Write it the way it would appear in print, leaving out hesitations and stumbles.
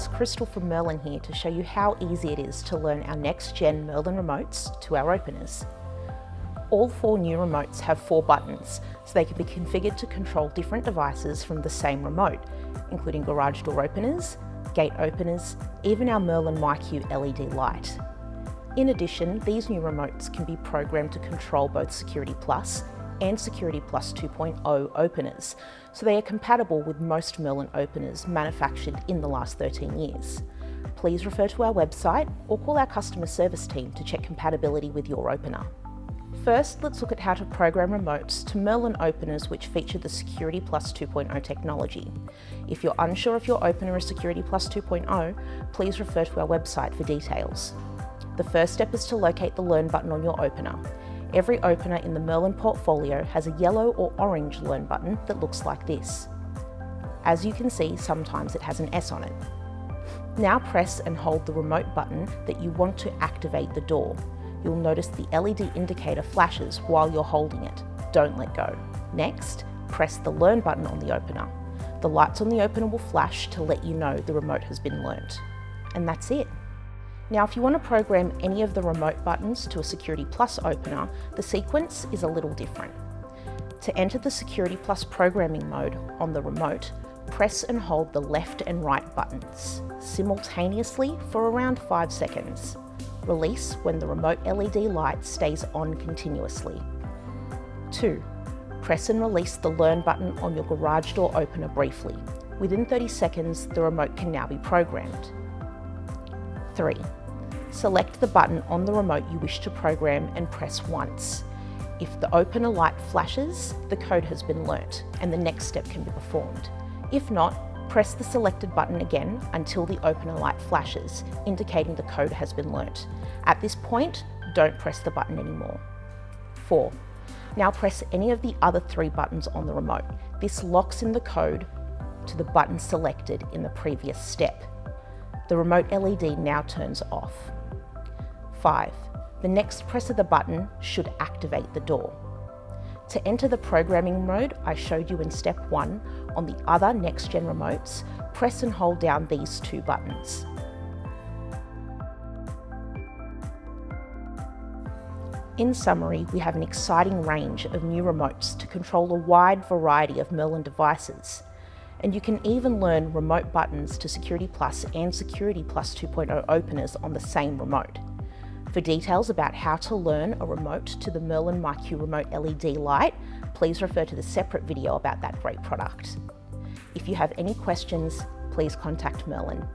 guys, Crystal from Merlin here to show you how easy it is to learn our Next Gen Merlin remotes to our openers. All 4 new remotes have 4 buttons, so they can be configured to control different devices from the same remote, including garage door openers, gate openers, even our Merlin MyQ LED light. In addition, these new remotes can be programmed to control both Security Plus and Security Plus 2.0 openers, so they are compatible with most Merlin openers manufactured in the last 13 years. Please refer to our website or call our customer service team to check compatibility with your opener. First, let's look at how to program remotes to Merlin openers which feature the Security Plus 2.0 technology. If you're unsure if your opener is Security Plus 2.0, please refer to our website for details. The first step is to locate the Learn button on your opener. Every opener in the Merlin portfolio has a yellow or orange Learn button that looks like this. As you can see, sometimes it has an S on it. Now press and hold the remote button that you want to activate the door. You'll notice the LED indicator flashes while you're holding it. Don't let go. Next, press the Learn button on the opener. The lights on the opener will flash to let you know the remote has been learnt. And that's it. Now, if you want to program any of the remote buttons to a Security Plus opener, the sequence is a little different. To enter the Security Plus programming mode on the remote, press and hold the left and right buttons simultaneously for around 5 seconds. Release when the remote LED light stays on continuously. 2. Press and release the Learn button on your garage door opener briefly. Within 30 seconds, the remote can now be programmed. 3. Select the button on the remote you wish to program and press once. If the opener light flashes, the code has been learnt and the next step can be performed. If not, press the selected button again until the opener light flashes, indicating the code has been learnt. At this point, don't press the button anymore. 4. Now press any of the other 3 buttons on the remote. This locks in the code to the button selected in the previous step. The remote LED now turns off. 5. The next press of the button should activate the door. To enter the programming mode I showed you in step 1 on the other Next Gen remotes, press and hold down these 2 buttons. In summary, we have an exciting range of new remotes to control a wide variety of Merlin devices. And you can even learn remote buttons to Security Plus and Security Plus 2.0 openers on the same remote. For details about how to learn a remote to the Merlin MyQ Remote LED light, please refer to the separate video about that great product. If you have any questions, please contact Merlin.